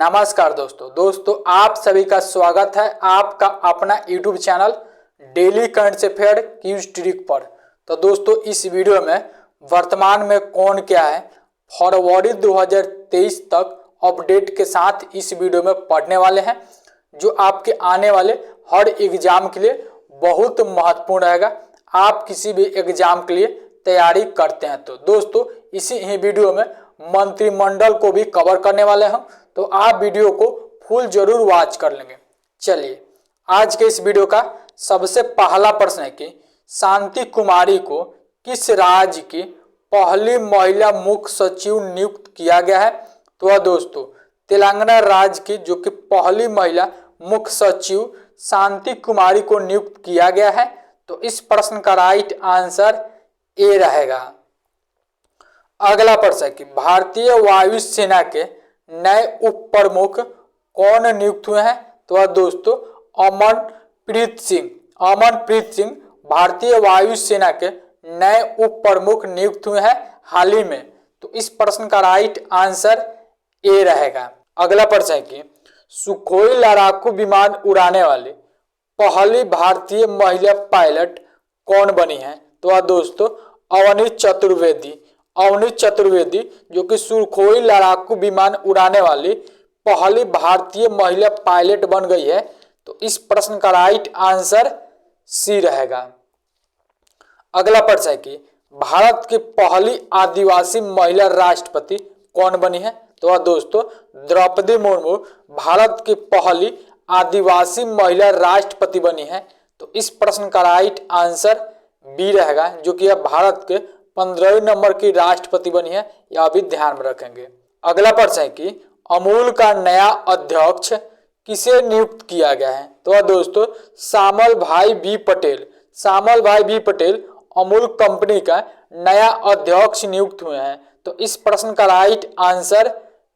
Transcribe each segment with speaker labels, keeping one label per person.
Speaker 1: नमस्कार दोस्तों आप सभी का स्वागत है आपका अपना YouTube channel daily current affair quiz trick पर। तो दोस्तों इस वीडियो में वर्तमान में कौन क्या है फरवरी 2023 तक अपडेट के साथ इस वीडियो में पढ़ने वाले हैं, जो आपके आने वाले हर एग्जाम के लिए बहुत महत्वपूर्ण रहेगा। आप किसी भी एग्जाम के लिए तैयारी करते हैं तो दोस्तों इसी ही वीडियो में मंत्रिमंडल को भी कवर करने वाले हैं, तो आप वीडियो को फुल जरूर वॉच कर लेंगे। चलिए आज के इस वीडियो का सबसे पहला प्रश्न है कि शांति कुमारी को किस राज्य की पहली महिला मुख्य सचिव नियुक्त किया गया है। तो वह दोस्तों तेलंगाना राज्य की जो कि पहली महिला मुख्य सचिव शांति कुमारी को नियुक्त किया गया है। तो इस प्रश्न का राइट आंसर ए रहेगा। अगला प्रश्न है कि भारतीय वायु सेना के नए उप प्रमुख कौन नियुक्त हुए हैं। तो वह दोस्तों अमनप्रीत सिंह भारतीय वायु सेना के नए उप प्रमुख नियुक्त हुए हैं हाल ही में। तो इस प्रश्न का राइट आंसर ए रहेगा। अगला प्रश्न है कि सुखोई लड़ाकू विमान उड़ाने वाली पहली भारतीय महिला पायलट कौन बनी है। तो वह दोस्तों अवनीत चतुर्वेदी जो कि सुखोई लड़ाकू विमान उड़ाने वाली पहली भारतीय महिला पायलट बन गई है। तो इस प्रश्न का राइट आंसर सी रहेगा। अगला प्रश्न है कि भारत की पहली आदिवासी महिला राष्ट्रपति कौन बनी है। तो वह दोस्तों द्रौपदी मुर्मू भारत की पहली आदिवासी महिला राष्ट्रपति बनी है। तो इस प्रश्न का राइट आंसर बी रहेगा, जो कि यह भारत के 15वें नंबर की राष्ट्रपति बनी है, यह भी ध्यान में रखेंगे। अगला प्रश्न है कि अमूल का नया अध्यक्ष किसे नियुक्त किया गया है। तो दोस्तों श्यामल भाई बी पटेल अमूल कंपनी का नया अध्यक्ष नियुक्त हुए हैं। तो इस प्रश्न का राइट आंसर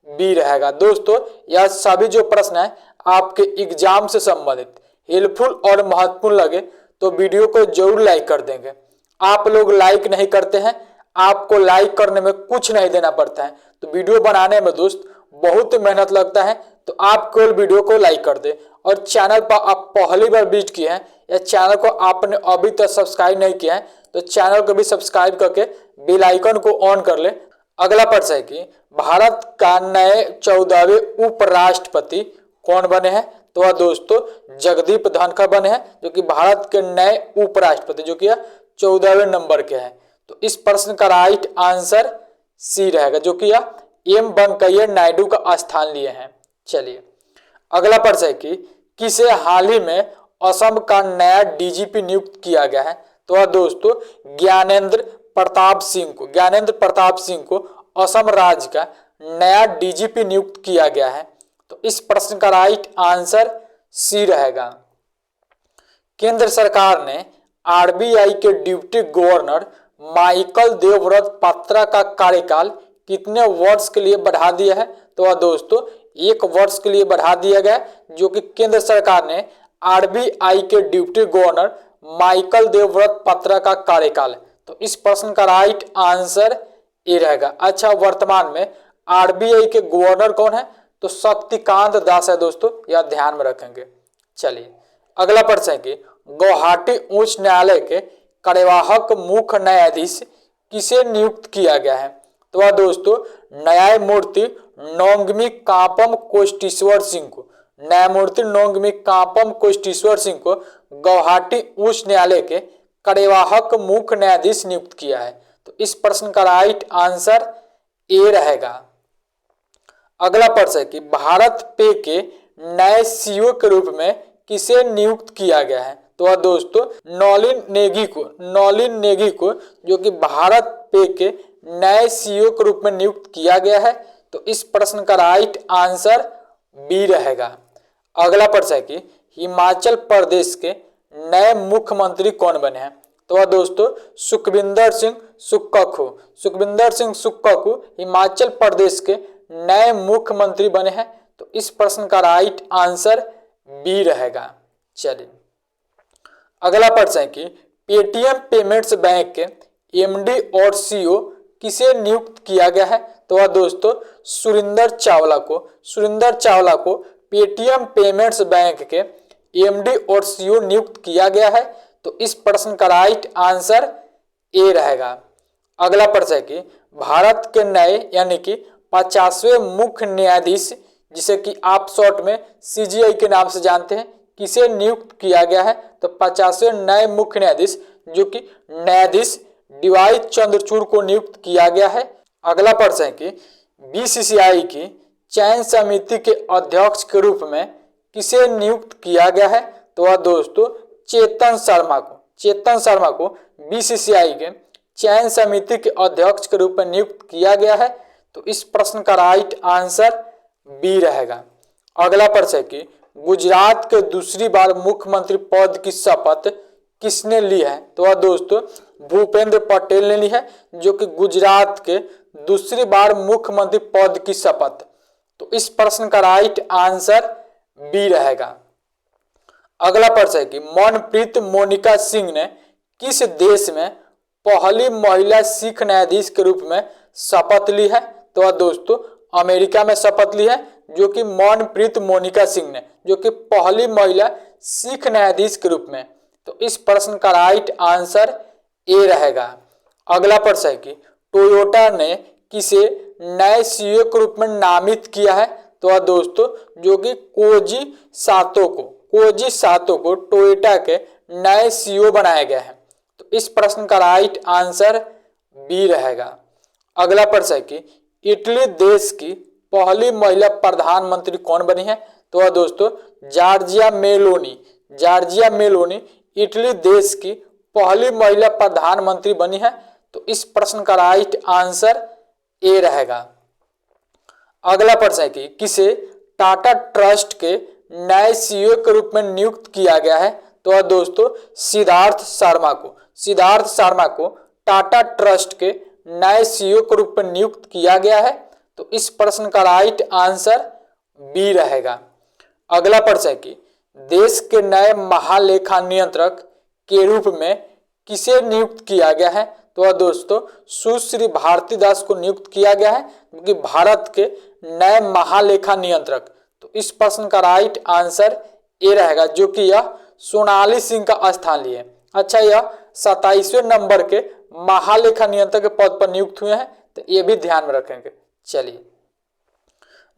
Speaker 1: बी रहेगा। दोस्तों यह सभी जो प्रश्न है आपके एग्जाम से संबंधित हेल्पफुल और महत्वपूर्ण लगे तो वीडियो को जरूर लाइक कर देंगे। आप लोग लाइक नहीं करते हैं, आपको लाइक करने में कुछ नहीं देना पड़ता है, तो वीडियो बनाने में दोस्त बहुत मेहनत लगता है। तो आप केवल वीडियो को लाइक कर दे और चैनल पर आप पहली बार विजिट किए हैं या चैनल को आपने अभी तक सब्सक्राइब नहीं किया है तो चैनल को भी सब्सक्राइब करके बेल आइकन को ऑन कर ले। अगला प्रश्न है कि भारत का नए 14वें उपराष्ट्रपति कौन बने हैं। तो वह दोस्तों जगदीप धनखड़ बने हैं, जो कि भारत के नए उपराष्ट्रपति जो कि 14वें नंबर के हैं। तो इस प्रश्न का राइट आंसर सी रहेगा, जो कि एम वेंकैया नायडू का स्थान लिए हैं। चलिए अगला प्रश्न है कि किसे हाल ही में असम का नया डीजीपी नियुक्त किया गया है। तो वह दोस्तों ज्ञानेंद्र प्रताप सिंह को असम राज्य का नया डीजीपी नियुक्त किया गया है। तो इस प्रश्न का राइट आंसर सी रहेगा। केंद्र सरकार ने आरबीआई के deputy governor Michael Devvrat Patra का कार्यकाल कितने वर्ष के लिए बढ़ा दिया है। तो वह दोस्तों 1 वर्ष के लिए बढ़ा दिया गया, जो कि केंद्र सरकार ने आरबीआई के deputy governor Michael Devvrat Patra का कार्यकाल। तो इस प्रश्न का राइट आंसर ए रहेगा। अच्छा, वर्तमान में आरबीआई के गवर्नर कौन है। तो शक्तिकांत दास है दोस्तों, यह ध्यान में रखेंगे। चलिए अगला प्रश्न है कि गुवाहाटी उच्च न्यायालय के कार्यवाहक मुख्य न्यायाधीश किसे नियुक्त किया गया है। तो वह दोस्तों न्यायमूर्ति नोंगमी कापम कोष्टीश्वर सिंह को गुवाहाटी उच्च न्यायालय के कार्यवाहक मुख्य न्यायाधीश नियुक्त किया है। तो इस प्रश्न का राइट आंसर ए रहेगा। अगला प्रश्न है कि भारत पे के नए सीईओ के रूप में किसे नियुक्त किया गया है। तो वह दोस्तों नौलिन नेगी को जो कि भारत पे के नए सीईओ के रूप में नियुक्त किया गया है। तो इस प्रश्न का राइट आंसर बी रहेगा। अगला प्रश्न है कि हिमाचल प्रदेश के नए मुख्यमंत्री कौन बने हैं। तो वह दोस्तों सुखविंदर सिंह सुक्खू हिमाचल प्रदेश के नए मुख्यमंत्री बने हैं। तो इस प्रश्न का राइट आंसर बी रहेगा। चलिए अगला प्रश्न है कि पेटीएम पेमेंट्स बैंक के एमडी और सीईओ किसे नियुक्त किया गया है। तो वह दोस्तों सुरिंदर चावला को पेटीएम पेमेंट्स बैंक के एमडी और सीईओ नियुक्त किया गया है। तो इस प्रश्न का राइट आंसर ए रहेगा। अगला प्रश्न है कि भारत के नए यानी कि 50वें मुख्य न्यायाधीश, जिसे कि आप शॉर्ट में सीजीआई के नाम से जानते हैं, किसे नियुक्त किया गया है? तो 50वें नए मुख्य न्यायाधीश जो कि न्यायाधीश डीवाई चंद्रचूड़ को नियुक्त किया गया है। अगला प्रश्न है कि बीसीसीआई की चयन समिति के अध्यक्ष के रूप में किसे नियुक्त किया गया है? तो वह दोस्तों चेतन शर्मा को बीसीसीआई के चयन समिति के अध्यक्ष के रूप में नियुक्त किया गया है। तो इस प्रश्न का राइट आंसर बी रहेगा। अगला प्रश्न है कि गुजरात के दूसरी बार मुख्यमंत्री पद की शपथ किसने ली है? तो वह दोस्तों भूपेंद्र पटेल ने ली है, जो कि गुजरात के दूसरी बार मुख्यमंत्री पद की शपथ। तो इस प्रश्न का राइट आंसर बी रहेगा। अगला प्रश्न है कि मनप्रीत मोनिका सिंह ने किस देश में पहली महिला सिख न्यायाधीश के रूप में शपथ ली है? तो वह दोस्तों अमेरिका में शपथ ली है, जो कि मनप्रीत मोनिका सिंह ने, जो कि पहली महिला सिख न्यायाधीश के रूप में। तो इस प्रश्न का राइट आंसर ए रहेगा। अगला प्रश्न है कि टोयोटा ने किसे नए सीईओ के रूप में नामित किया है? तो वह दोस्तों जो कि कोजी सातो को टोयोटा के नए सीईओ बनाया गया है। तो इस प्रश्न का राइट आंसर बी रहेगा। अगला प्रश्न है कि इटली देश की पहली महिला प्रधानमंत्री कौन बनी है? तो वह दोस्तों जॉर्जिया मेलोनी इटली देश की पहली महिला प्रधानमंत्री बनी है। तो इस प्रश्न का राइट आंसर ए रहेगा। अगला प्रश्न है कि किसे टाटा ट्रस्ट के नए सीईओ के रूप में नियुक्त किया गया है? तो वह दोस्तों सिद्धार्थ शर्मा को टाटा ट्रस्ट के नए सीईओ के रूप में नियुक्त किया गया है। तो इस प्रश्न का राइट आंसर बी रहेगा। अगला प्रश्न है कि देश के नए महालेखा नियंत्रक के रूप में किसे नियुक्त किया गया है? तो वह दोस्तों सुश्री भारती दास को नियुक्त किया गया है, क्योंकि भारत के नए महालेखा नियंत्रक। तो इस प्रश्न का राइट आंसर ए रहेगा, जो कि यह सोनाली सिंह का स्थान लिए। अच्छा, यह 27वें नंबर के महालेखा नियंत्रक के पद पर नियुक्त हुए हैं, तो ये भी ध्यान में रखेंगे। चलिए,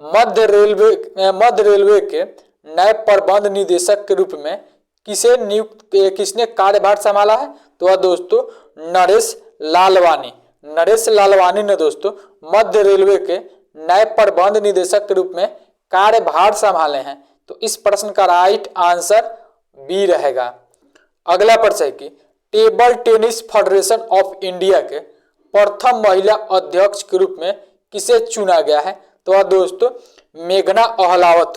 Speaker 1: मध्य रेलवे के नए प्रबंध निदेशक के रूप में किसने कार्यभार संभाला है? तो वह दोस्तों नरेश लालवानी ने दोस्तों मध्य रेलवे के नए प्रबंध निदेशक के रूप में कार्यभार संभाले हैं। तो इस प्रश्न का राइट आंसर बी रहेगा। अगला प्रश्न है कि table tennis federation of India के प्रथम महिला अध्यक्ष के रूप में किसे चुना गया है? तो वह दोस्तों मेघना अहलावत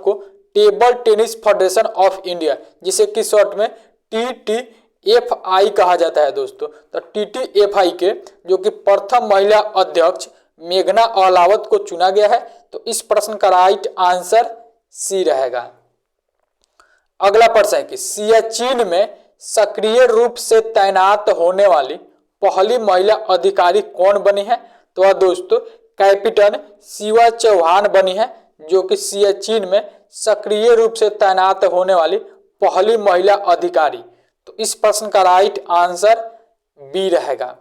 Speaker 1: को table tennis federation of India, जिसे कि शॉर्ट में TTFI कहा जाता है दोस्तों। तो TTFI के जो कि प्रथम महिला अध्यक्ष मेघना अहलावत को चुना गया है। तो इस प्रश्न का राइट आंसर सी रहेगा। अगला प्रश्न है कि सियाचिन में सक्रिय रूप से तैनात होने वाली पहली महिला अधिकारी कौन बनी है? तो वह दोस्तों कैप्टन शिवा चौहान बनी है, जो कि सियाचिन में सक्रिय रूप से तैनात होने वाली पहली महिला अधिकारी। तो इस प्रश्न का राइट आंसर बी रहेगा।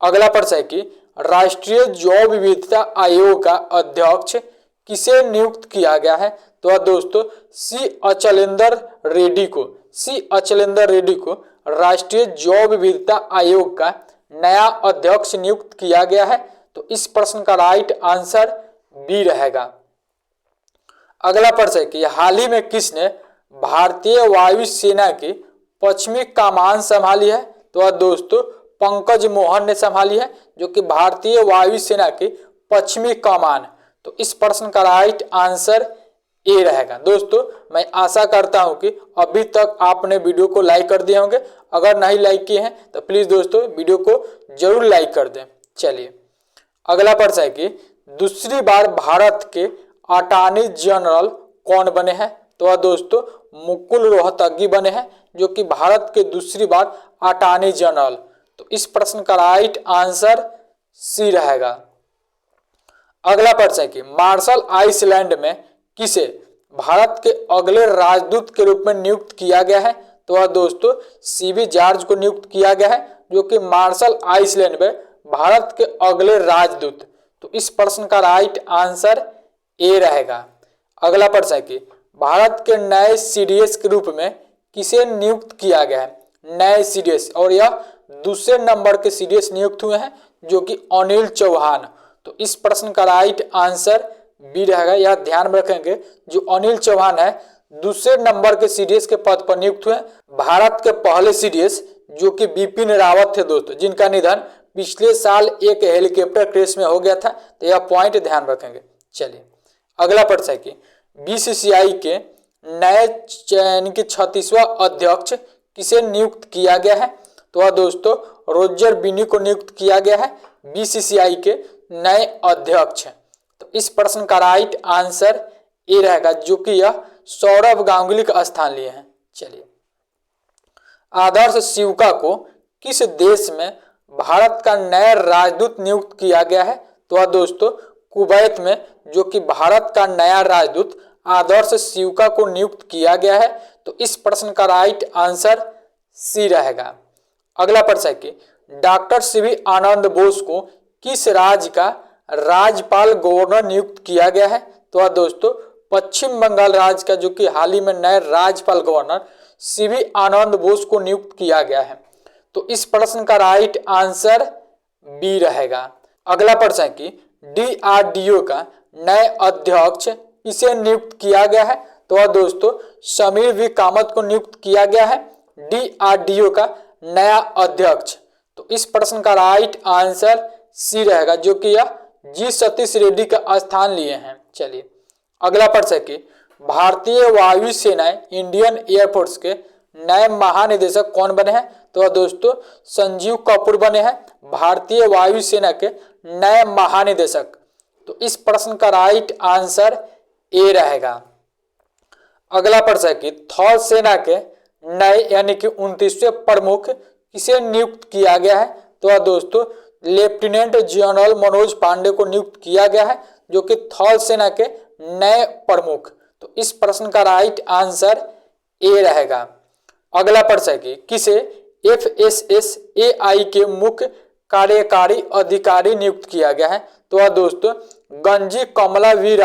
Speaker 1: अगला प्रश्न है कि राष्ट्रीय जैव विविधता आयोग का अध्यक्ष किसे नियुक्त किया गया है? तो वह दोस्तों सी अचलेंद्र रेड्डी को राष्ट्रीय जैव विविधता आयोग का नया अध्यक्ष नियुक्त किया गया है। तो इस प्रश्न का राइट आंसर बी रहेगा। अगला प्रश्न है कि हाल ही में किसने भारतीय वायु सेना की पश्चिमी कमान संभाली है? तो वह दोस्तों पंकज मोहन ने संभाली है, जो कि भारतीय वायु सेना की पश्चिमी कमान। तो इस प्रश्न का राइट आंसर ए रहेगा। दोस्तों, मैं आशा करता हूं कि अभी तक आपने वीडियो को लाइक कर दिए होंगे। अगर नहीं लाइक किए हैं तो प्लीज दोस्तों वीडियो को जरूर लाइक कर दें। चलिए, अगला प्रश्न है कि दूसरी बार भारत के अटॉर्नी जनरल कौन बने हैं? तो वह दोस्तों मुकुल रोहतगी बने हैं, जो कि भारत के दूसरी बार अटॉर्नी जनरल। तो इस प्रश्न का राइट आंसर सी रहेगा। अगला प्रश्न है कि मार्शल आइसलैंड में किसे भारत के अगले राजदूत के रूप में नियुक्त किया गया है? तो वह दोस्तों सीबी जॉर्ज को नियुक्त किया गया है, जो कि मार्शल आइसलैंड में भारत के अगले राजदूत। तो इस प्रश्न का राइट आंसर ए रहेगा। अगला प्रश्न है कि भारत के नए सीडीएस के रूप में किसे नियुक्त किया गया है? नए सीडीएस, और यह दूसरे नंबर के सीडीएस नियुक्त हुए हैं, जो कि अनिल चौहान। तो इस प्रश्न का राइट आंसर बी रहेगा। यह ध्यान में रखेंगे, जो अनिल चौहान है दूसरे नंबर के सीडीएस के पद पर नियुक्त हुए। भारत के पहले सीडीएस जो कि बिपिन रावत थे दोस्तों, जिनका निधन पिछले साल एक हेलीकॉप्टर क्रैश में हो गया था। तो यह पॉइंट ध्यान रखेंगे। चलिए अगला प्रश्न है कि बीसीसीआई के नए 36वां अध्यक्ष किसे नियुक्त किया गया है? तो वह दोस्तों रोजर बिनी को नियुक्त किया गया है बीसीसीआई के नए अध्यक्ष। तो इस प्रश्न का राइट आंसर ए रहेगा, जो कि यह सौरभ गांगुली का स्थान लिए हैं। चलिए आदर्श सिवका को किस देश में भारत का नया राजदूत नियुक्त किया गया है? तो वह दोस्तों कुवैत में, जो कि भारत का नया राजदूत आदर्श सिवका को नियुक्त किया गया है। तो इस प्रश्न का राइट आंसर सी रहेगा। अगला प्रश्न है कि डॉक्टर सीवी आनंद बोस को किस राज्य का राज्यपाल गवर्नर नियुक्त किया गया है? तो वह दोस्तों पश्चिम बंगाल राज्य का, जो कि हाल ही में नए राज्यपाल गवर्नर सीवी आनंद बोस को नियुक्त किया गया है। तो इस प्रश्न का राइट आंसर बी रहेगा। अगला प्रश्न है कि डीआरडीओ का नए अध्यक्ष किसे नियुक्त किया गया है? तो वह दोस्तों समीर वी कामत को नियुक्त किया गया है डीआरडीओ का नया अध्यक्ष। तो इस प्रश्न का राइट आंसर सी रहेगा, जो कि यह जी सतीश रेड्डी का स्थान लिए हैं। चलिए अगला प्रश्न है कि भारतीय वायु सेना इंडियन एयरफोर्स के नए महानिदेशक कौन बने हैं? तो वह दोस्तों संजीव कपूर बने हैं भारतीय वायु सेना के नए महानिदेशक। तो इस प्रश्न का राइट आंसर ए रहेगा। अगला प्रश्न है कि थल सेना के नए यानी कि 29वें प्रमुख किसे नियुक्त किया गया है? तो वह दोस्तों लेफ्टिनेंट जनरल मनोज पांडे को नियुक्त किया गया है, जो कि थल सेना के नए प्रमुख। तो इस प्रश्न का राइट आंसर ए रहेगा। अगला प्रश्न है कि किसे एफएसएसएआई के मुख्य कार्यकारी अधिकारी नियुक्त किया गया है? तो वह दोस्तों गंजी कमला वी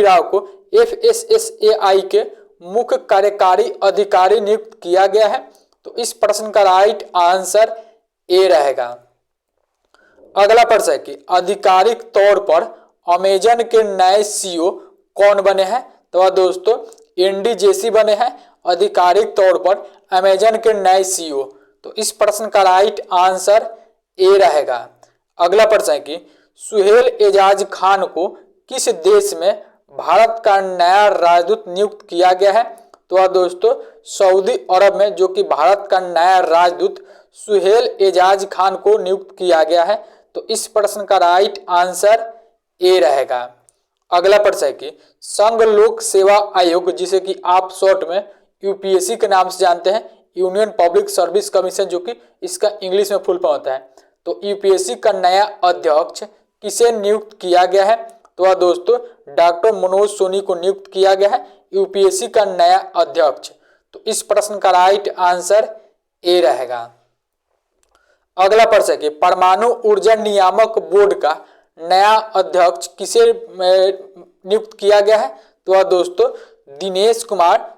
Speaker 1: राव को एफएसएसएआई के मुख्य कार्यकारी अधिकारी नियुक्त किया गया है। तो इस प्रश्न का राइट आंसर ए रहेगा। अगला प्रश्न है कि आधिकारिक तौर पर अमेजन के नए सीईओ कौन बने हैं? तो वह दोस्तों एंडी जेसी बने हैं आधिकारिक तौर पर अमेजन के नए सीईओ। तो इस प्रश्न का राइट आंसर ए रहेगा। अगला प्रश्न है कि सुहेल एजाज खान को किस देश में भारत का नया राजदूत नियुक्त किया गया है? तो वह दोस्तों सऊदी अरब में, जो कि भारत का नया राजदूत सुहेल एजाज खान को नियुक्त किया गया है। तो इस प्रश्न का राइट आंसर ए रहेगा। अगला प्रश्न है कि संघ लोक सेवा आयोग, जिसे कि आप शॉर्ट में यूपीएससी के नाम से जानते हैं, यूनियन पब्लिक सर्विस कमीशन, जो कि इसका इंग्लिश में फुल फॉर्म होता है। तो यूपीएससी का नया अध्यक्ष किसे नियुक्त किया गया है? तो वह दोस्तों डॉक्टर मनोज सोनी को नियुक्त किया गया है यूपीएससी का नया अध्यक्ष। तो इस प्रश्न का राइट आंसर ए रहेगा। अगला प्रश्न है कि परमाणु ऊर्जा नियामक बोर्ड का नया अध्यक्ष किसे नियुक्त किया गया है? तो वह दोस्तों दिनेश कुमार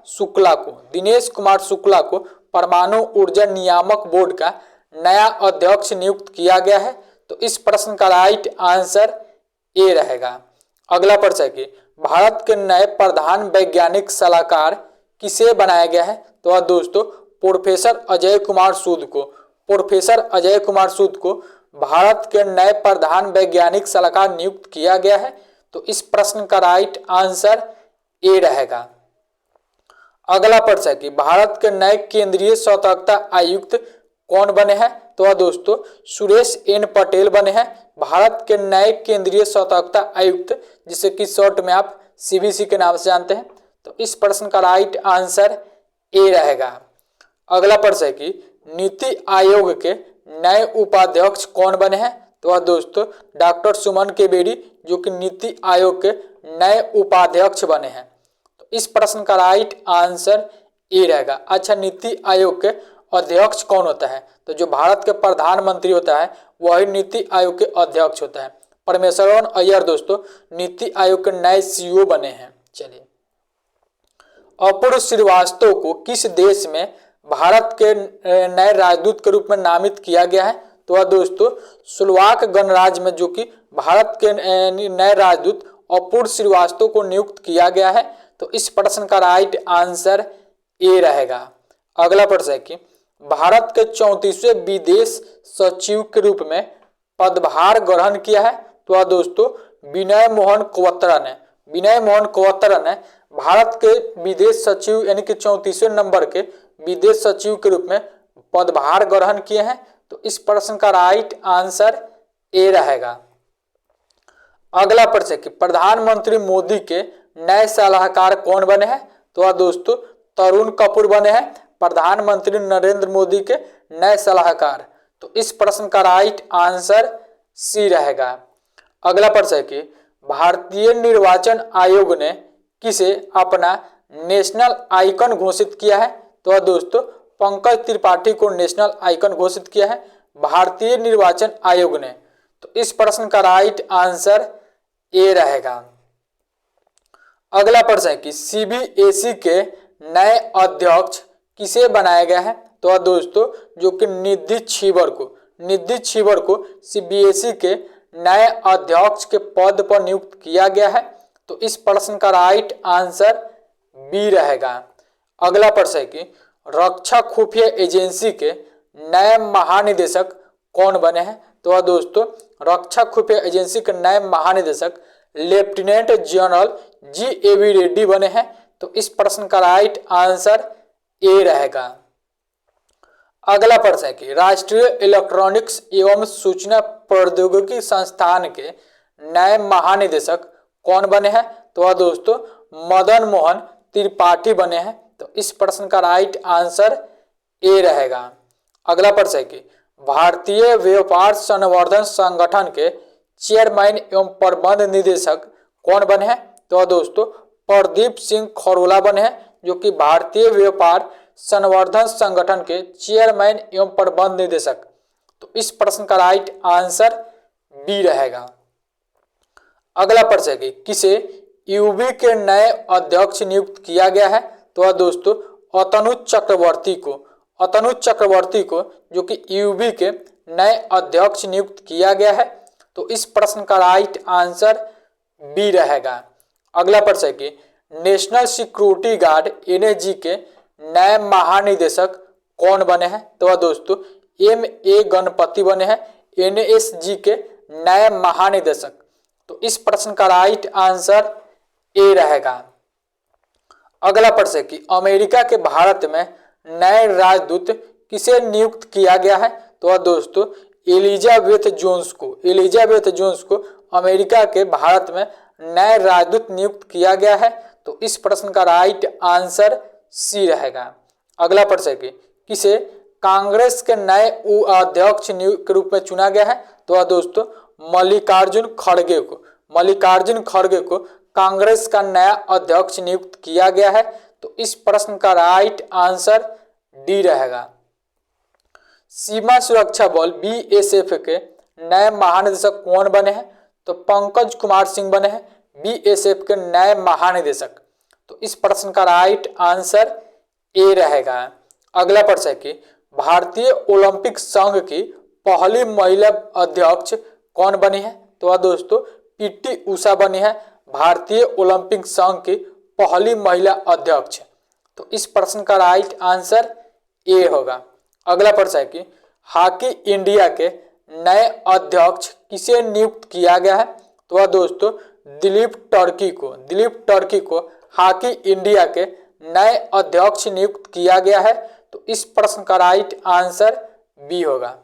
Speaker 1: शुक्ला को परमाणु ऊर्जा नियामक बोर्ड का नया अध्यक्ष नियुक्त किया गया है। तो इस प्रश्न का राइट आंसर ए रहेगा। अगला प्रश्न है कि भारत के नए प्रधान वैज्ञानिक सलाहकार किसे बनाया गया है? तो वह दोस्तों प्रोफेसर अजय कुमार सूद को भारत के नए प्रधान वैज्ञानिक सलाहकार नियुक्त किया गया है। तो इस प्रश्न का राइट आंसर ए रहेगा। अगला प्रश्न है कि भारत के नए केंद्रीय सतर्कता आयुक्त कौन बने हैं? तो वह दोस्तों सुरेश एन पटेल बने हैं भारत के नए केंद्रीय सतर्कता आयुक्त, जिसे कि शॉर्ट में आप सीबीसी के नाम से जानते हैं। तो इस प्रश्न का राइट आंसर ए रहेगा। अगला प्रश्न है कि नीति आयोग के नए उपाध्यक्ष कौन बने हैं? तो वह दोस्तों डॉक्टर सुमन के बेरी जो कि नीति आयोग के नए उपाध्यक्ष बने हैं। तो इस प्रश्न का राइट आंसर ए रहेगा। अच्छा, नीति आयोग के अध्यक्ष कौन होता है? तो जो भारत के प्रधानमंत्री होता है वही नीति आयोग के अध्यक्ष होता है। परमेश्वरन अय्यर दोस्तों नीति आयोग के नए सीईओ बने हैं। चलिए, अपूर्व श्रीवास्तव को किस देश में भारत के नए राजदूत के रूप में नामित किया गया है? तो वह दोस्तों स्लोवाक गणराज्य में जो कि भारत के नए राजदूत अपूर्व श्रीवास्तव को नियुक्त किया गया है। तो इस प्रश्न का राइट आंसर ए रहेगा। अगला प्रश्न है कि भारत के 34वें विदेश सचिव के रूप में पदभार ग्रहण किया है। तो वह दोस्तों विनय मोहन क्वत्रा ने भारत के विदेश सचिव यानी कि 34वें नंबर के विदेश सचिव के रूप में पदभार ग्रहण किए हैं। तो इस प्रश्न का राइट आंसर ए रहेगा। अगला प्रश्न कि प्रधानमंत्री मोदी के नए सलाहकार कौन बने हैं? तो वह दोस्तों तरुण कपूर बने हैं प्रधानमंत्री नरेंद्र मोदी के नए सलाहकार। तो इस प्रश्न का राइट आंसर सी रहेगा। अगला प्रश्न है कि भारतीय निर्वाचन आयोग ने किसे अपना नेशनल आइकन घोषित किया है? तो वह दोस्तों पंकज त्रिपाठी को नेशनल आइकन घोषित किया है भारतीय निर्वाचन आयोग ने। तो इस प्रश्न का राइट आंसर ए रहेगा। अगला प्रश्न है कि सीबीएसई के नए अध्यक्ष किसे बनाया गया है? तो वह दोस्तों जो कि निधि छीबर को सीबीएसई के नए अध्यक्ष के पद पर नियुक्त किया गया है। तो इस प्रश्न का राइट आंसर बी रहेगा। अगला प्रश्न है कि रक्षा खुफिया एजेंसी के नए महानिदेशक कौन बने हैं? तो वह दोस्तों रक्षा खुफिया एजेंसी के नए महानिदेशक लेफ्टिनेंट जनरल जी.ए.वी. रेड्डी बने हैं। तो इस प्रश्न का राइट आंसर ए रहेगा। अगला प्रश्न है कि राष्ट्रीय इलेक्ट्रॉनिक्स एवं सूचना प्रौद्योगिकी संस्थान के नए महानिदेशक कौन बने हैं? तो वह दोस्तों मदन मोहन त्रिपाठी बने हैं। तो इस प्रश्न का राइट आंसर ए रहेगा। अगला प्रश्न है कि भारतीय व्यापार संवर्धन संगठन के चेयरमैन एवं प्रबंध निदेशक कौन बने हैं? तो वह दोस्तों प्रदीप सिंह खरोला बने हैं जो कि भारतीय व्यापार संवर्धन संगठन के चेयरमैन एवं प्रबंध निदेशक। तो इस प्रश्न का राइट आंसर बी रहेगा। अगला प्रश्न है कि किसे यूबी के नए अध्यक्ष नियुक्त किया गया है? तो वह दोस्तों अतनु चक्रवर्ती को जो कि यूबी के नए अध्यक्ष नियुक्त किया गया है। तो इस प्रश्न का राइट आंसर बी रहेगा। अगला प्रश्न है कि नेशनल सिक्योरिटी गार्ड एनएसजी के नए महानिदेशक कौन बने हैं? तो वह दोस्तों M.A. गणपति बने हैं एनएसजी के नए महानिदेशक। तो इस प्रश्न का राइट आंसर ए रहेगा। अगला प्रश्न है कि अमेरिका के भारत में नए राजदूत किसे नियुक्त किया गया है? तो वह दोस्तों एलिजाबेथ जोन्स को अमेरिका के भारत में नए राजदूत नियुक्त किया गया है। तो इस प्रश्न का राइट आंसर सी रहेगा। अगला प्रश्न है कि किसे कांग्रेस के नए अध्यक्ष के रूप में चुना गया है? तो वह दोस्तों मल्लिकार्जुन खड़गे को कांग्रेस का नया अध्यक्ष नियुक्त किया गया है। तो इस प्रश्न का राइट आंसर डी रहेगा। सीमा सुरक्षा बल बीएसएफ के नए महानिदेशक कौन बने हैं? तो पंकज कुमार सिंह बने हैं बीएसएफ के नए महानिदेशक। तो इस प्रश्न का राइट आंसर ए रहेगा। अगला प्रश्न है कि भारतीय ओलंपिक संघ की पहली महिला अध्यक्ष कौन बनी है? तो वह दोस्तों पीटी उषा बनी है भारतीय ओलंपिक संघ की पहली महिला अध्यक्ष। तो इस प्रश्न का राइट आंसर ए होगा। अगला प्रश्न है कि हॉकी इंडिया के नए अध्यक्ष किसे नियुक्त किया गया है? तो वह दोस्तों दिलीप टर्की को हॉकी इंडिया के नए अध्यक्ष नियुक्त किया गया है। तो इस प्रश्न का राइट आंसर बी होगा।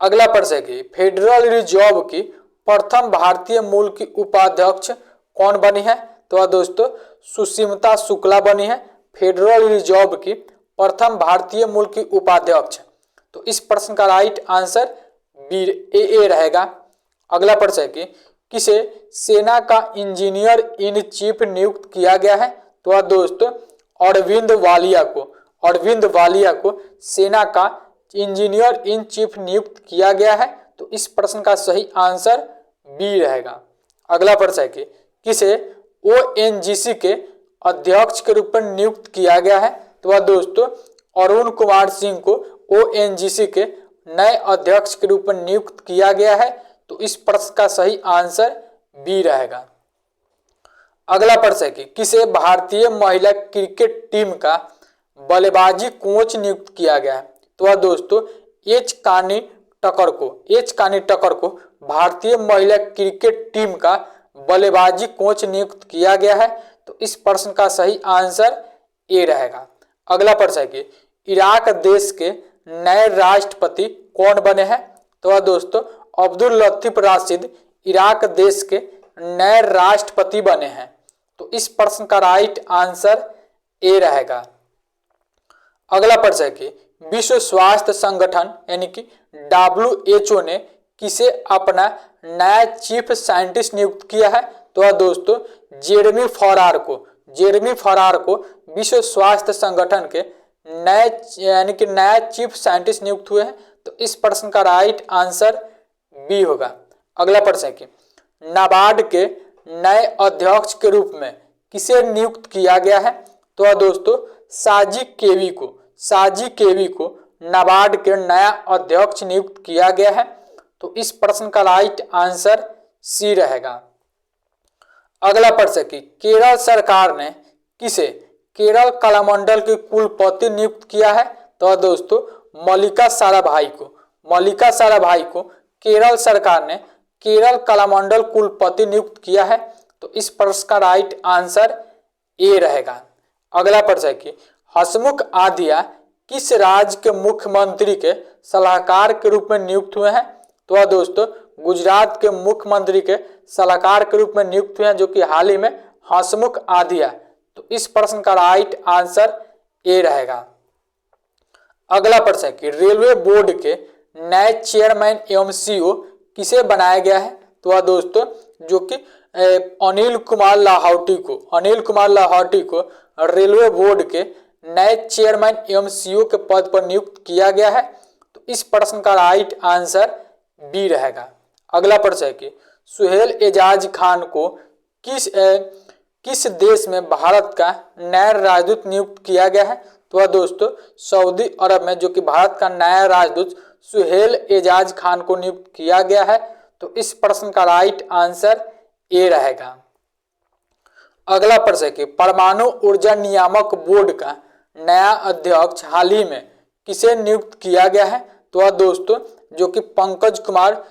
Speaker 1: अगला प्रश्न है कि फेडरल रिजर्व की प्रथम भारतीय मूल की उपाध्यक्ष कौन बनी है? तो वह दोस्तों सुष्मिता शुक्ला बनी है फेडरल रिजर्व की प्रथम भारतीय मूल की उपाध्यक्ष। तो इस प्रश्न का राइट आंसर बी ए रहेगा। अगला प्रश्न है कि किसे सेना का इंजीनियर इन चीफ नियुक्त किया गया है? तो दोस्तों अरविंद वालिया को सेना का इंजीनियर इन चीफ नियुक्त किया गया है। तो इस प्रश्न का सही आंसर बी रहेगा। अगला प्रश्न है कि किसे ओएनजीसी के अध्यक्ष के रूप में नियुक्त किया गया है? तो दोस्तों अरुण कुमार सिंह को ओएनजीसी के नए अध्यक्ष के रूप में नियुक्त किया गया है। तो इस प्रश्न का सही आंसर बी रहेगा। अगला प्रश्न है कि किसे भारतीय महिला क्रिकेट टीम का बल्लेबाजी कोच नियुक्त किया गया है? तो दोस्तों एच कानी टकर को भारतीय महिला क्रिकेट टीम का बल्लेबाजी कोच नियुक्त किया गया है। तो इस प्रश्न का सही आंसर ए रहेगा। अगला प्रश्न है कि इराक देश के नए राष्ट्रपति कौन बने हैं? तो दोस्तों अब्दुल लतीफ राशिद इराक देश के नए राष्ट्रपति बने हैं। तो इस प्रश्न का राइट आंसर ए रहेगा। अगला प्रश्न है कि विश्व स्वास्थ्य संगठन यानी कि WHO ने किसे अपना नया चीफ साइंटिस्ट नियुक्त किया है? तो दोस्तों जेरेमी फरार को विश्व स्वास्थ्य संगठन के नया चीफ साइंटिस्ट नियुक्त हुए हैं। तो इस प्रश्न का राइट आंसर बी होगा। अगला प्रश्न है कि नाबार्ड के नए अध्यक्ष के रूप में किसे नियुक्त किया गया है? तो दोस्तों साजी केवी को नाबार्ड के नया अध्यक्ष नियुक्त किया गया है। तो इस प्रश्न का राइट आंसर सी रहेगा। अगला प्रश्न कि केरल सरकार ने किसे केरल कलामंडल के कुलपति नियुक्त किया है? तो दोस्तों मल्लिका साराभाई को केरल सरकार ने केरल कलामंडल कुलपति नियुक्त किया है। तो इस प्रश्न का राइट आंसर ए रहेगा। अगला प्रश्न है कि हसमुख आधिया किस राज्य के मुख्यमंत्री के सलाहकार के रूप में नियुक्त हुए हैं? तो दोस्तों गुजरात के मुख्यमंत्री के सलाहकार के रूप में नियुक्त हुए हैं, जो कि हाल ही में हसमुख आधिया। तो इस प्रश्न का राइट आंसर ए रहेगा। अगला प्रश्न है कि रेलवे बोर्ड के नए चेयरमैन एवं सीईओ किसे बनाया गया है? तो दोस्तों जो कि अनिल कुमार लाहौटी को रेलवे बोर्ड के नए चेयरमैन एवं सीईओ के पद पर नियुक्त किया गया है। तो इस प्रश्न का राइट आंसर बी रहेगा। अगला प्रश्न है कि सुहेल एजाज खान को किस देश में भारत का नया राजदूत नियुक्त किया गया है? तो दोस्तों सऊदी अरब में जो कि भारत का नया राजदूत सुहेल एजाज खान को नियुक्त किया गया है। तो इस प्रश्न का राइट आंसर ए रहेगा। अगला प्रश्न है कि परमाणु ऊर्जा नियामक बोर्ड का नया अध्यक्ष हाल ही में किसे नियुक्त किया गया है? तो दोस्तों जो कि पंकज कुमार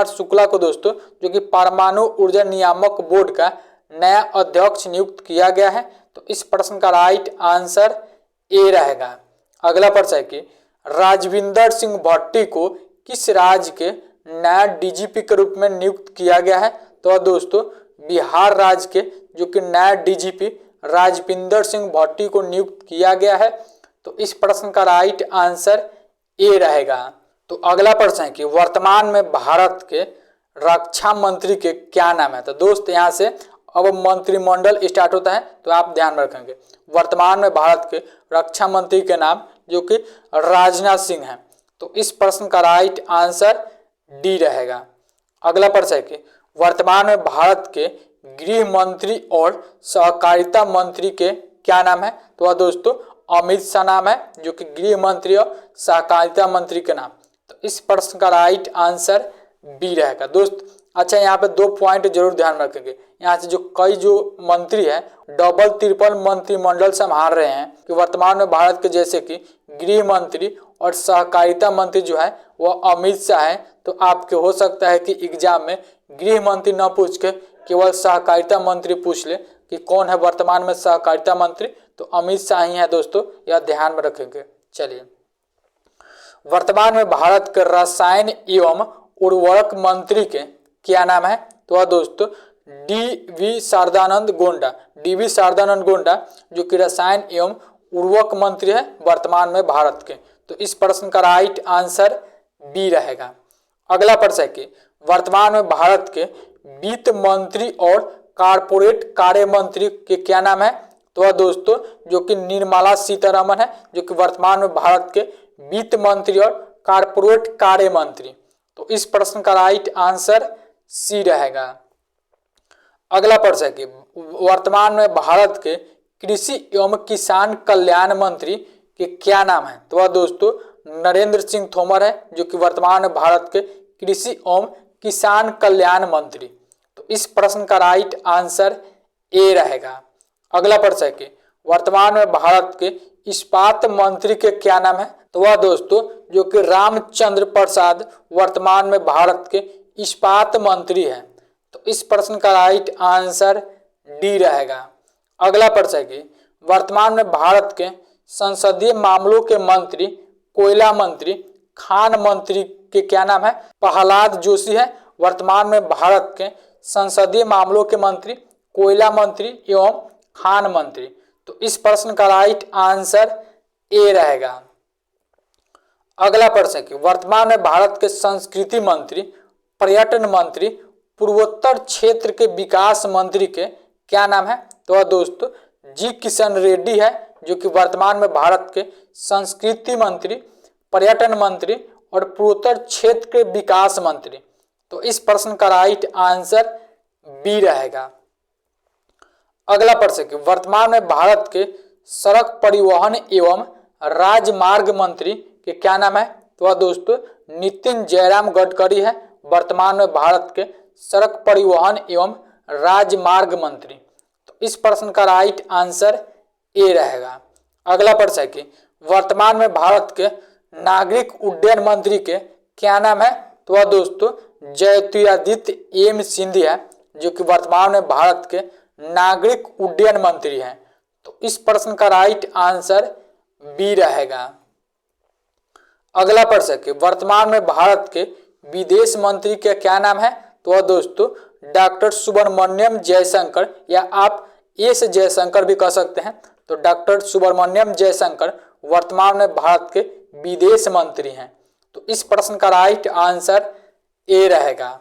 Speaker 1: शुक्ला को दोस्तों जो कि परमाणु ऊर्जा नियामक बोर्ड का नया अध्यक्ष नियुक्त किया गया है। तो इस प्रश्न का राइट आंसर ए रहेगा। अगला प्रश्न है कि राजविंदर सिंह भट्टी को किस राज्य के नया डीजीपी के रूप में नियुक्त किया गया है? तो दोस्तों बिहार राज्य के जो कि नया डीजीपी राजविंदर सिंह भट्टी को नियुक्त किया गया है। तो इस प्रश्न का राइट आंसर ए रहेगा। तो अगला प्रश्न है कि वर्तमान में भारत के रक्षा मंत्री के क्या नाम है? तो दोस्त यहाँ से अब मंत्रिमंडल स्टार्ट होता है, तो आप ध्यान रखेंगे वर्तमान में भारत के रक्षा मंत्री के नाम जो कि राजनाथ सिंह हैं। तो इस प्रश्न का राइट आंसर डी रहेगा। अगला प्रश्न है कि वर्तमान में भारत के गृह मंत्री और सहकारिता मंत्री के क्या नाम है? तो दोस्तों अमित शाह नाम है, जो कि गृह मंत्री और सहकारिता मंत्री के नाम। तो इस प्रश्न का राइट आंसर बी रहेगा। दोस्त अच्छा यहाँ पे 2 पॉइंट जरूर ध्यान रखेंगे। यहाँ से जो कई जो मंत्री है डबल ट्रिपल मंत्रिमंडल संभाल रहे हैं कि वर्तमान में भारत के जैसे कि गृह मंत्री और सहकारिता मंत्री जो है वो अमित शाह है। तो आपके हो सकता है कि एग्जाम में गृह मंत्री न पूछ के केवल सहकारिता मंत्री पूछ ले कि कौन है वर्तमान में सहकारिता मंत्री, तो अमित शाह ही है दोस्तों, यह ध्यान में रखेंगे। चलिए वर्तमान में भारत के रसायन एवं उर्वरक मंत्री के क्या नाम है? तो दोस्तों डी.वी. सदानंद गौड़ा जो कि रसायन एवं उर्वरक मंत्री है वर्तमान में भारत के। तो इस प्रश्न का राइट आंसर बी रहेगा। अगला प्रश्न है कि वर्तमान में भारत के वित्त मंत्री और कारपोरेट कार्य मंत्री के क्या नाम है? तो वह दोस्तों जो कि निर्मला सीतारमण है, जो कि वर्तमान में भारत के वित्त मंत्री और कारपोरेट कार्य मंत्री। तो इस प्रश्न का राइट आंसर सी रहेगा। अगला प्रश्न है कि वर्तमान में भारत के कृषि एवं किसान कल्याण मंत्री के क्या नाम है? तो वह दोस्तों नरेंद्र सिंह तोमर है, जो कि वर्तमान में भारत के कृषि एवं किसान कल्याण मंत्री। तो इस प्रश्न का राइट आंसर ए रहेगा। अगला प्रश्न है कि वर्तमान में भारत के इस्पात मंत्री के क्या नाम है? तो वह दोस्तों जो कि रामचंद्र प्रसाद वर्तमान में भारत के इस्पात मंत्री हैं। तो इस प्रश्न का राइट आंसर डी रहेगा। अगला प्रश्न है कि वर्तमान में भारत के संसदीय मामलों के मंत्री, कोयला मंत्री, खान मंत्री के क्या नाम है? प्रहलाद जोशी है, वर्तमान में भारत के संसदीय मामलों के मंत्री, कोयला मंत्री एवं खान मंत्री। तो इस प्रश्न का राइट आंसर ए रहेगा। अगला प्रश्न है कि वर्तमान में भारत के संस्कृति मंत्री, पर्यटन मंत्री, पूर्वोत्तर क्षेत्र के विकास मंत्री के क्या नाम है? तो वह दोस्तों जी किशन रेड्डी है, जो कि वर्तमान में भारत के संस्कृति मंत्री, पर्यटन मंत्री और पूर्वोत्तर क्षेत्र के विकास मंत्री। तो इस प्रश्न का राइट आंसर बी रहेगा। अगला प्रश्न कि वर्तमान में भारत के सड़क परिवहन एवं राजमार्ग मंत्री के क्या नाम है? तो वह दोस्तों नितिन जयराम गडकरी है, वर्तमान में भारत के सड़क परिवहन एवं राजमार्ग मंत्री। तो इस प्रश्न का राइट आंसर ए रहेगा। अगला प्रश्न है कि वर्तमान में भारत के नागरिक उड्डयन मंत्री के क्या नाम है? तो वह दोस्तों ज्योतिरादित्य एम सिंधिया, जो कि वर्तमान में भारत के नागरिक उड्डयन मंत्री हैं। तो इस प्रश्न का राइट आंसर बी रहेगा। अगला प्रश्न है कि वर्तमान में भारत के विदेश मंत्री के क्या नाम है? तो वह दोस्तों डॉक्टर सुब्रमण्यम जयशंकर, या आप एस जयशंकर भी कह सकते हैं। तो डॉक्टर सुब्रमण्यम जयशंकर वर्तमान में भारत के विदेश मंत्री हैं। तो इस प्रश्न का राइट आंसर ए रहेगा।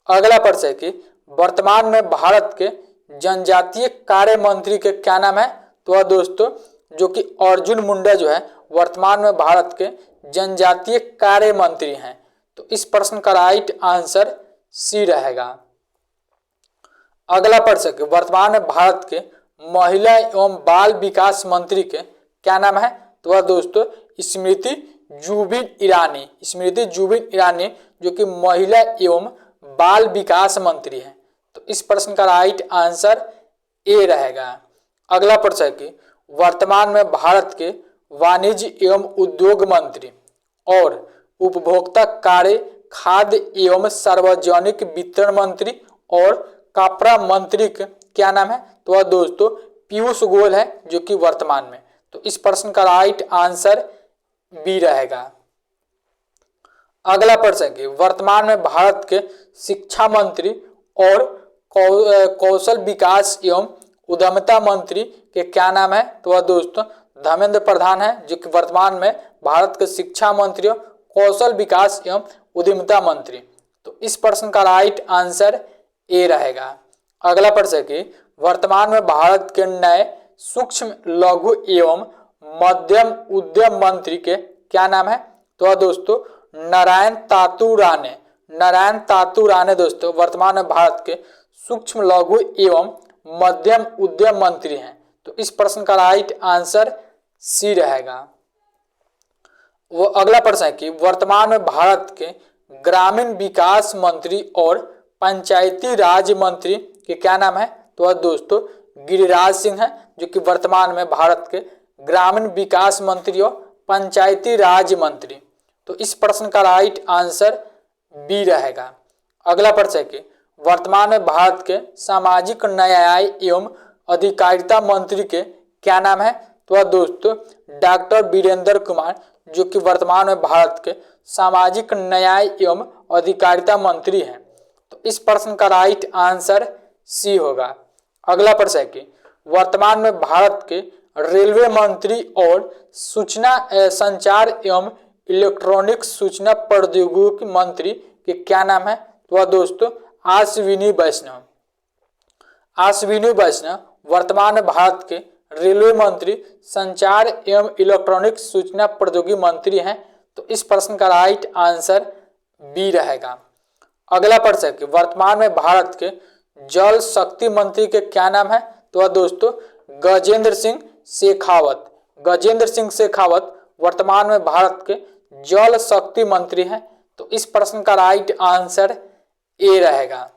Speaker 1: अगला प्रश्न है कि वर्तमान में भारत के जनजातीय कार्य मंत्री के क्या नाम है? तो वह दोस्तों जो कि अर्जुन मुंडा जो है वर्तमान में भारत के जनजातीय कार्य मंत्री हैं। तो इस प्रश्न का राइट आंसर सी रहेगा। अगला प्रश्न कि वर्तमान में भारत के महिला एवं बाल विकास मंत्री के क्या नाम है? तो वह दोस्तों स्मृति जुबिन ईरानी, स्मृति जुबिन ईरानी जो कि महिला एवं बाल विकास मंत्री हैं। तो इस प्रश्न का राइट आंसर ए रहेगा। अगला प्रश्न है कि वर्तमान में भारत के वाणिज्य एवं उद्योग मंत्री और उपभोक्ता कार्य, खाद्य एवं सार्वजनिक वितरण मंत्री और कपड़ा मंत्री के क्या नाम है? तो वह दोस्तों पीयूष गोयल है, जो कि वर्तमान में। तो इस प्रश्न का राइट आंसर बी रहेगा। अगला प्रश्न है कि वर्तमान में भारत के शिक्षा मंत्री और कौशल विकास एवं उद्यमिता मंत्री के क्या नाम है? तो वह दोस्तों धर्मेंद्र प्रधान है, जो कि वर्तमान में भारत के शिक्षा मंत्री और कौशल विकास एवं उद्यमिता मंत्री। तो इस प्रश्न का राइट आंसर ए रहेगा। अगला प्रश्न है कि वर्तमान में भारत के नए सूक्ष्म लघु एवं मध्यम उद्यम मंत्री के क्या नाम है? तो वह दोस्तों नारायण तातू राणे, नारायण तातू राणे दोस्तों वर्तमान में भारत के सूक्ष्म लघु एवं मध्यम उद्यम मंत्री हैं। तो इस प्रश्न का राइट आंसर सी रहेगा। वो अगला प्रश्न है कि वर्तमान में भारत के ग्रामीण विकास मंत्री और पंचायती राज मंत्री के क्या नाम है? तो वह दोस्तों गिरिराज सिंह है, जो कि वर्तमान में भारत के ग्रामीण विकास मंत्री और पंचायती राज मंत्री। तो इस प्रश्न का राइट आंसर बी रहेगा। अगला प्रश्न है कि वर्तमान में भारत के सामाजिक न्याय एवं अधिकारिता मंत्री के क्या नाम है? तो वह दोस्तों डॉक्टर वीरेंद्र कुमार, जो कि वर्तमान में भारत के सामाजिक न्याय एवं अधिकारिता मंत्री हैं। तो इस प्रश्न का राइट आंसर सी होगा। अगला प्रश्न है कि वर्तमान में भारत के रेलवे मंत्री और सूचना संचार एवं इलेक्ट्रॉनिक सूचना प्रौद्योगिकी मंत्री के क्या नाम है? तो दोस्तों अश्विनी वैष्णव। अश्विनी वैष्णव वर्तमान में भारत के रेलवे मंत्री, संचार एवं इलेक्ट्रॉनिक सूचना प्रौद्योगिकी मंत्री हैं। तो इस प्रश्न का राइट आंसर बी रहेगा। अगला प्रश्न है कि वर्तमान में भारत के जल शक्ति मंत्री के क्या नाम है? तो दोस्तों गजेंद्र सिंह शेखावत। गजेंद्र सिंह शेखावत वर्तमान में भारत के जल शक्ति मंत्री हैं। तो इस प्रश्न का राइट आंसर ए रहेगा।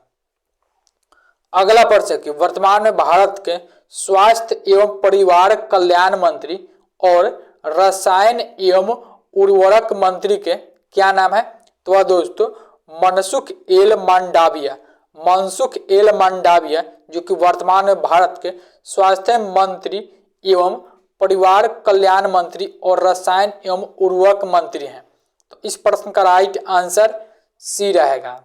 Speaker 1: अगला प्रश्न है कि वर्तमान में भारत के स्वास्थ्य एवं परिवार कल्याण मंत्री और रसायन एवं उर्वरक मंत्री के क्या नाम है? तो दोस्तों मनसुख एल मांडविया। मनसुख एल मांडविया जो कि वर्तमान में भारत के स्वास्थ्य मंत्री एवं परिवार कल्याण मंत्री और रसायन एवं उर्वरक मंत्री हैं। तो इस प्रश्न का राइट आंसर सी रहेगा।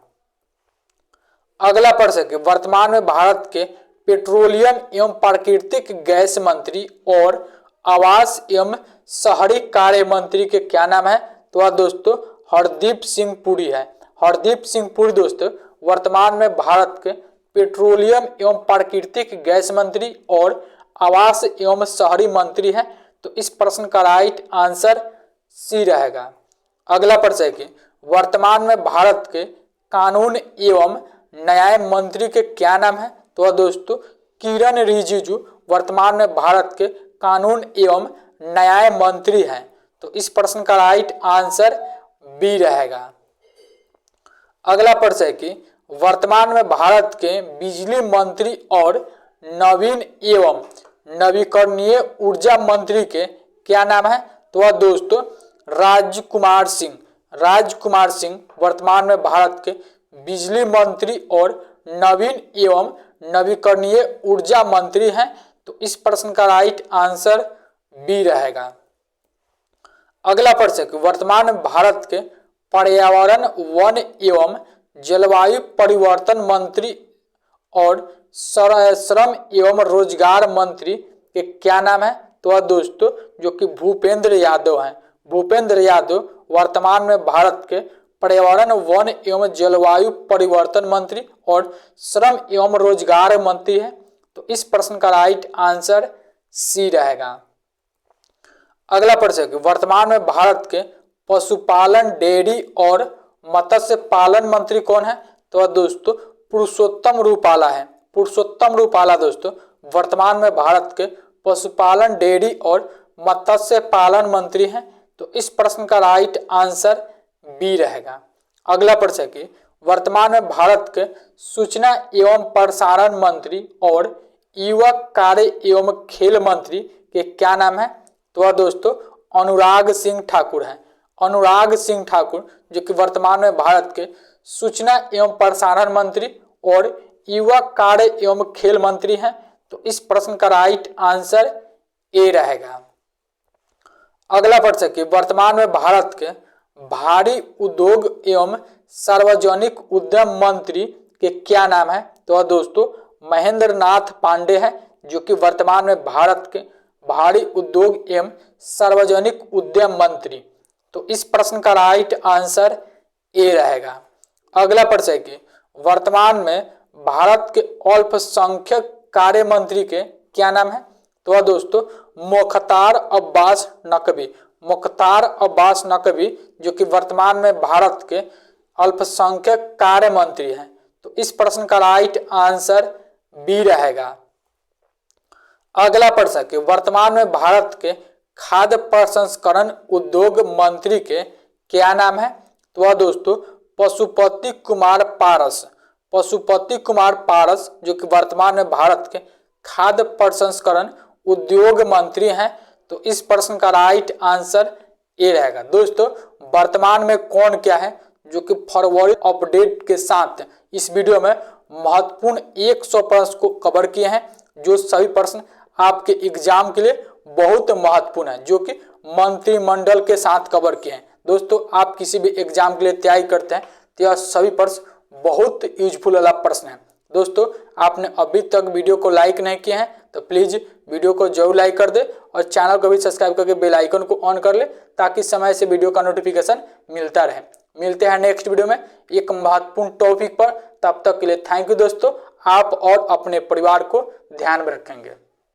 Speaker 1: अगला प्रश्न है कि वर्तमान में भारत के पेट्रोलियम एवं प्राकृतिक गैस मंत्री और आवास एवं शहरी कार्य मंत्री के क्या नाम है? तो दोस्तों हरदीप सिंह पुरी है। हरदीप सिंह पुरी दोस्तों वर्तमान में भारत के पेट्रोलियम एवं प्राकृतिक गैस मंत्री और आवास एवं शहरी मंत्री हैं। तो इस प्रश्न का राइट आंसर सी रहेगा। अगला प्रश्न है कि वर्तमान में भारत के कानून एवं न्याय मंत्री के क्या नाम है? तो दोस्तों किरण रिजिजू वर्तमान में भारत के कानून एवं न्याय मंत्री हैं। तो इस प्रश्न का राइट आंसर बी रहेगा। अगला प्रश्न है कि वर्तमान में भारत के बिजली मंत्री और नवीन एवं नवीकरणीय ऊर्जा मंत्री के क्या नाम है? तो दोस्तों राजकुमार सिंह। राजकुमार सिंह वर्तमान में भारत के बिजली मंत्री और नवीन एवं नवीकरणीय ऊर्जा मंत्री हैं। तो इस प्रश्न का राइट आंसर बी रहेगा। अगला प्रश्न है कि वर्तमान में भारत के पर्यावरण, वन एवं जलवायु परिवर्तन मंत्री और श्रम एवं रोजगार मंत्री के क्या नाम है? तो दोस्तों जो कि भूपेंद्र यादव हैं। भूपेंद्र यादव वर्तमान में भारत के पर्यावरण, वन एवं जलवायु परिवर्तन मंत्री और श्रम एवं रोजगार मंत्री हैं। तो इस प्रश्न का राइट आंसर सी रहेगा। अगला प्रश्न है कि वर्तमान में भारत के पशुपालन, डेयरी और मत्स्य पालन मंत्री कौन है? तो दोस्तों पुरुषोत्तम रूपाला है। पुरुषोत्तम रूपाला दोस्तों वर्तमान में भारत के पशुपालन, डेयरी और मत्स्य पालन मंत्री हैं। तो इस प्रश्न का राइट आंसर बी रहेगा। अगला प्रश्न है कि वर्तमान में भारत के सूचना एवं प्रसारण मंत्री और युवा कार्य एवं खेल मंत्री के क्या नाम है? तो दोस्तों अनुराग सिंह ठाकुर हैं। अनुराग सिंह ठाकुर जो कि वर्तमान में भारत के सूचना एवं प्रसारण मंत्री और युवा कार्य एवं खेल मंत्री हैं। तो इस प्रश्न का राइट आंसर ए रहेगा। अगला प्रश्न है कि वर्तमान में भारत के भारी उद्योग एवं सार्वजनिक उद्यम मंत्री के क्या नाम है? तो दोस्तों महेंद्र नाथ पांडे हैं जो कि वर्तमान में भारत के भारी उद्योग एवं सार्वजनिक उद्यम मंत्री। तो इस प्रश्न का राइट आंसर ए रहेगा। अगला प्रश्न है कि वर्तमान में भारत के अल्पसंख्यक कार्य मंत्री के क्या नाम है? तो दोस्तों मुख्तार अब्बास नकवी। मुख्तार अब्बास नकवी जो कि वर्तमान में भारत के अल्पसंख्यक कार्य मंत्री हैं। तो इस प्रश्न का राइट आंसर बी रहेगा। अगला प्रश्न कि वर्तमान में भारत के खाद्य प्रसंस्करण उद्योग मंत्री के क्या नाम है? तो दोस्तों पशुपति कुमार पारस। पशुपति कुमार पारस जो कि वर्तमान में भारत के खाद्य प्रसंस्करण उद्योग मंत्री हैं। तो इस प्रश्न का राइट आंसर ए रहेगा। दोस्तों वर्तमान में कौन क्या है जो कि फरवरी अपडेट के साथ इस वीडियो में महत्वपूर्ण 100 प्रश्न को कवर किए हैं, जो सभी प्रश्न आपके एग्जाम के लिए बहुत महत्वपूर्ण है, जो कि मंत्रिमंडल के साथ कवर किए हैं। दोस्तों आप किसी भी एग्जाम के लिए तैयारी करते हैं तो यह सभी प्रश्न बहुत यूजफुल वाला प्रश्न है। दोस्तों आपने अभी तक वीडियो को लाइक नहीं किए हैं तो प्लीज़ वीडियो को जरूर लाइक कर दे और चैनल को भी सब्सक्राइब करके बेल आइकन को ऑन कर ले, ताकि समय से वीडियो का नोटिफिकेशन मिलता रहे। मिलते हैं नेक्स्ट वीडियो में एक महत्वपूर्ण टॉपिक पर। तब तक के लिए थैंक यू दोस्तों। आप और अपने परिवार को ध्यान में रखेंगे।